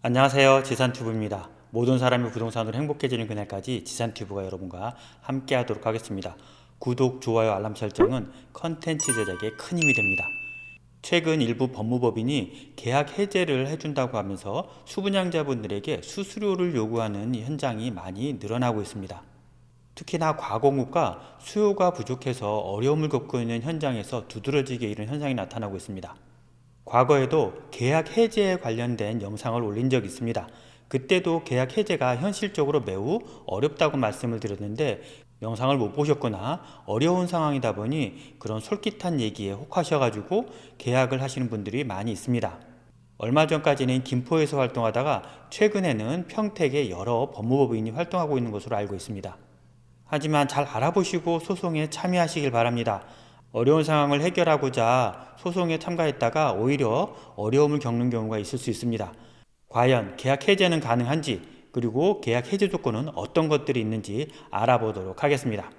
안녕하세요. 지산튜브입니다. 모든 사람이 부동산으로 행복해지는 그날까지 지산튜브가 여러분과 함께 하도록 하겠습니다. 구독, 좋아요, 알람 설정은 컨텐츠 제작에 큰 힘이 됩니다. 최근 일부 법무법인이 계약 해제를 해준다고 하면서 수분양자분들에게 수수료를 요구하는 현장이 많이 늘어나고 있습니다. 특히나 과공급과 수요가 부족해서 어려움을 겪고 있는 현장에서 두드러지게 이런 현상이 나타나고 있습니다. 과거에도 계약 해제에 관련된 영상을 올린 적이 있습니다. 그때도 계약 해제가 현실적으로 매우 어렵다고 말씀을 드렸는데 영상을 못 보셨거나 어려운 상황이다 보니 그런 솔깃한 얘기에 혹하셔가지고 계약을 하시는 분들이 많이 있습니다. 얼마 전까지는 김포에서 활동하다가 최근에는 평택에 여러 법무법인이 활동하고 있는 것으로 알고 있습니다. 하지만 잘 알아보시고 소송에 참여하시길 바랍니다. 어려운 상황을 해결하고자 소송에 참가했다가 오히려 어려움을 겪는 경우가 있을 수 있습니다. 과연 계약 해제는 가능한지, 그리고 계약 해제 조건은 어떤 것들이 있는지 알아보도록 하겠습니다.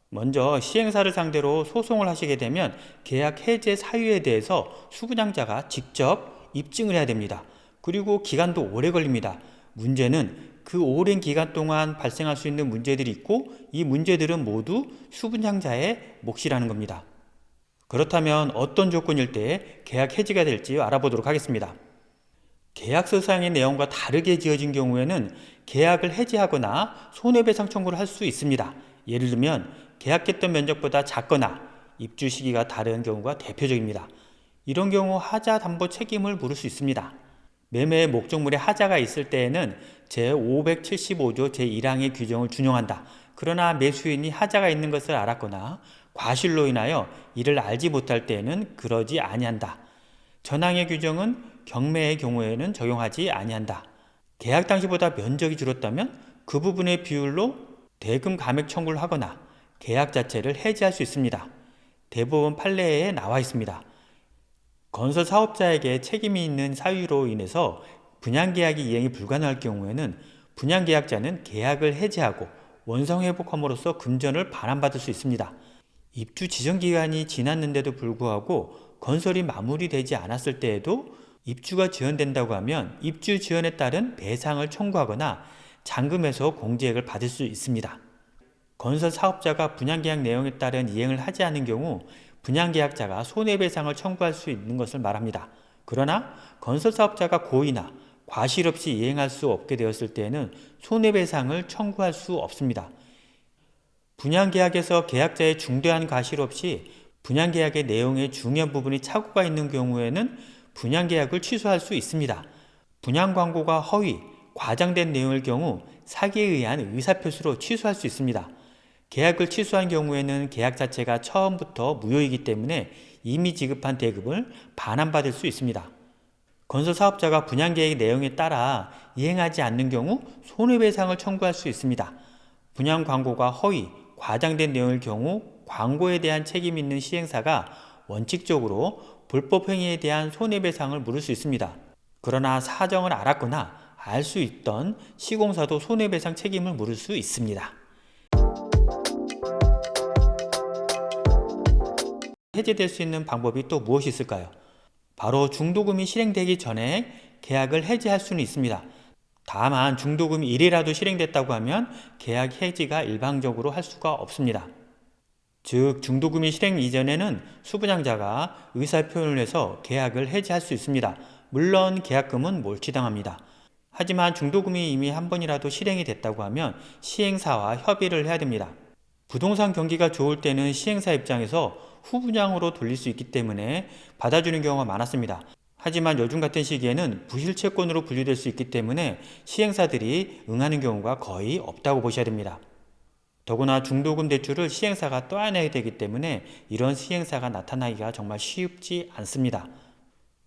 먼저 시행사를 상대로 소송을 하시게 되면 계약 해제 사유에 대해서 수분양자가 직접 입증을 해야 됩니다. 그리고 기간도 오래 걸립니다. 문제는 그 오랜 기간 동안 발생할 수 있는 문제들이 있고 이 문제들은 모두 수분양자의 몫이라는 겁니다. 그렇다면 어떤 조건일 때 계약 해지가 될지 알아보도록 하겠습니다. 계약서상의 내용과 다르게 지어진 경우에는 계약을 해지하거나 손해배상 청구를 할 수 있습니다. 예를 들면 계약했던 면적보다 작거나 입주 시기가 다른 경우가 대표적입니다. 이런 경우 하자 담보 책임을 물을 수 있습니다. 매매 목적물에 하자가 있을 때에는 제575조 제1항의 규정을 준용한다. 그러나 매수인이 하자가 있는 것을 알았거나 과실로 인하여 이를 알지 못할 때에는 그러지 아니한다. 전항의 규정은 경매의 경우에는 적용하지 아니한다. 계약 당시보다 면적이 줄었다면 그 부분의 비율로 대금 감액 청구를 하거나 계약 자체를 해지할 수 있습니다. 대법원 판례에 나와 있습니다. 건설 사업자에게 책임이 있는 사유로 인해서 분양계약이 이행이 불가능할 경우에는 분양계약자는 계약을 해지하고 원상회복함으로써 금전을 반환받을 수 있습니다. 입주 지정기간이 지났는데도 불구하고 건설이 마무리되지 않았을 때에도 입주가 지연된다고 하면 입주 지연에 따른 배상을 청구하거나 잔금에서 공제액을 받을 수 있습니다. 건설 사업자가 분양계약 내용에 따른 이행을 하지 않은 경우 분양계약자가 손해배상을 청구할 수 있는 것을 말합니다. 그러나 건설사업자가 고의나 과실 없이 이행할 수 없게 되었을 때에는 손해배상을 청구할 수 없습니다. 분양계약에서 계약자의 중대한 과실 없이 분양계약의 내용에 중요한 부분이 착오가 있는 경우에는 분양계약을 취소할 수 있습니다. 분양광고가 허위, 과장된 내용일 경우 사기에 의한 의사표시로 취소할 수 있습니다. 계약을 취소한 경우에는 계약 자체가 처음부터 무효이기 때문에 이미 지급한 대금을 반환받을 수 있습니다. 건설사업자가 분양계획 내용에 따라 이행하지 않는 경우 손해배상을 청구할 수 있습니다. 분양광고가 허위, 과장된 내용일 경우 광고에 대한 책임 있는 시행사가 원칙적으로 불법 행위에 대한 손해배상을 물을 수 있습니다. 그러나 사정을 알았거나 알 수 있던 시공사도 손해배상 책임을 물을 수 있습니다. 해제될 수 있는 방법이 또 무엇이 있을까요? 바로 중도금이 실행되기 전에 계약을 해지할 수는 있습니다. 다만 중도금이 1이라도 실행됐다고 하면 계약 해지가 일방적으로 할 수가 없습니다. 즉 중도금이 실행 이전에는 수분양자가 의사표현을 해서 계약을 해지할 수 있습니다. 물론 계약금은 몰취당합니다. 하지만 중도금이 이미 한 번이라도 실행이 됐다고 하면 시행사와 협의를 해야 됩니다. 부동산 경기가 좋을 때는 시행사 입장에서 후분양으로 돌릴 수 있기 때문에 받아주는 경우가 많았습니다. 하지만 요즘 같은 시기에는 부실채권으로 분류될 수 있기 때문에 시행사들이 응하는 경우가 거의 없다고 보셔야 됩니다. 더구나 중도금 대출을 시행사가 떠안아야 되기 때문에 이런 시행사가 나타나기가 정말 쉽지 않습니다.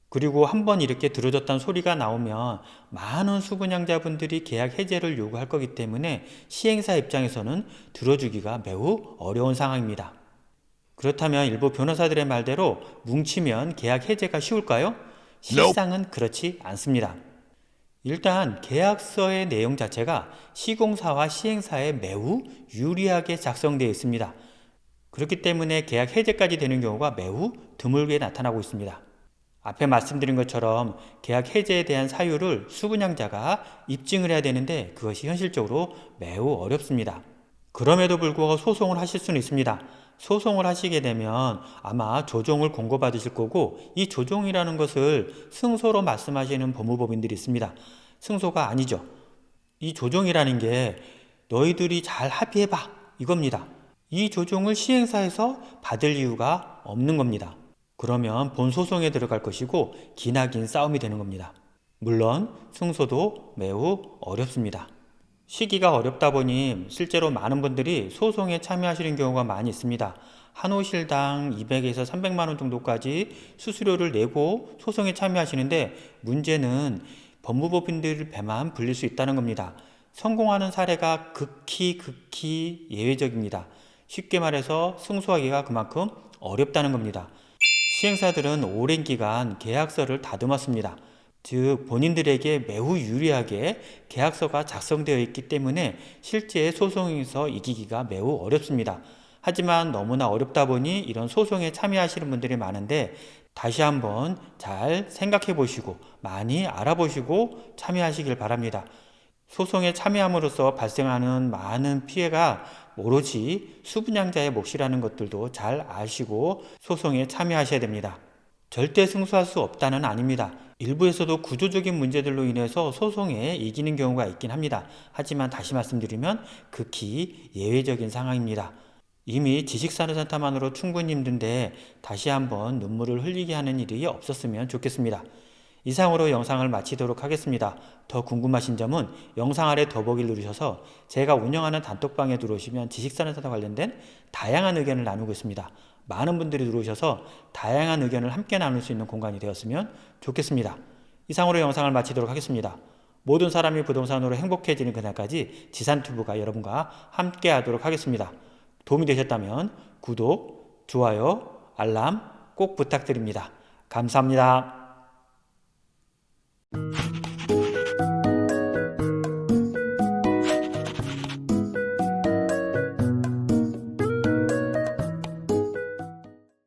그리고 한번 이렇게 들어줬다는 소리가 나오면 많은 수분양자분들이 계약 해제를 요구할 거기 때문에 시행사 입장에서는 들어주기가 매우 어려운 상황입니다. 그렇다면 일부 변호사들의 말대로 뭉치면 계약 해제가 쉬울까요? 실상은 그렇지 않습니다. 일단 계약서의 내용 자체가 시공사와 시행사에 매우 유리하게 작성되어 있습니다. 그렇기 때문에 계약 해제까지 되는 경우가 매우 드물게 나타나고 있습니다. 앞에 말씀드린 것처럼 계약 해제에 대한 사유를 수분양자가 입증을 해야 되는데 그것이 현실적으로 매우 어렵습니다. 그럼에도 불구하고 소송을 하실 수는 있습니다. 소송을 하시게 되면 아마 조정을 공고받으실 거고, 이 조정이라는 것을 승소로 말씀하시는 법무법인들이 있습니다. 승소가 아니죠. 이 조정이라는 게 너희들이 잘 합의해봐 이겁니다. 이 조정을 시행사에서 받을 이유가 없는 겁니다. 그러면 본 소송에 들어갈 것이고 기나긴 싸움이 되는 겁니다. 물론 승소도 매우 어렵습니다. 시기가 어렵다 보니 실제로 많은 분들이 소송에 참여하시는 경우가 많이 있습니다. 한 호실당 200에서 300만 원 정도까지 수수료를 내고 소송에 참여하시는데, 문제는 법무법인들 배만 불릴 수 있다는 겁니다. 성공하는 사례가 극히 예외적입니다. 쉽게 말해서 승소하기가 그만큼 어렵다는 겁니다. 시행사들은 오랜 기간 계약서를 다듬었습니다. 즉 본인들에게 매우 유리하게 계약서가 작성되어 있기 때문에 실제 소송에서 이기기가 매우 어렵습니다. 하지만 너무나 어렵다 보니 이런 소송에 참여하시는 분들이 많은데, 다시 한번 잘 생각해 보시고 많이 알아보시고 참여하시길 바랍니다. 소송에 참여함으로써 발생하는 많은 피해가 오로지 수분양자의 몫이라는 것들도 잘 아시고 소송에 참여하셔야 됩니다. 절대 승소할 수 없다는 아닙니다. 일부에서도 구조적인 문제들로 인해서 소송에 이기는 경우가 있긴 합니다. 하지만 다시 말씀드리면 극히 예외적인 상황입니다. 이미 지식산업센터만으로 충분히 힘든데 다시 한번 눈물을 흘리게 하는 일이 없었으면 좋겠습니다. 이상으로 영상을 마치도록 하겠습니다. 더 궁금하신 점은 영상 아래 더보기를 누르셔서 제가 운영하는 단톡방에 들어오시면 지식산업센터 관련된 다양한 의견을 나누고 있습니다. 많은 분들이 들어오셔서 다양한 의견을 함께 나눌 수 있는 공간이 되었으면 좋겠습니다. 이상으로 영상을 마치도록 하겠습니다. 모든 사람이 부동산으로 행복해지는 그날까지 지산튜브가 여러분과 함께 하도록 하겠습니다. 도움이 되셨다면 구독, 좋아요, 알람 꼭 부탁드립니다. 감사합니다.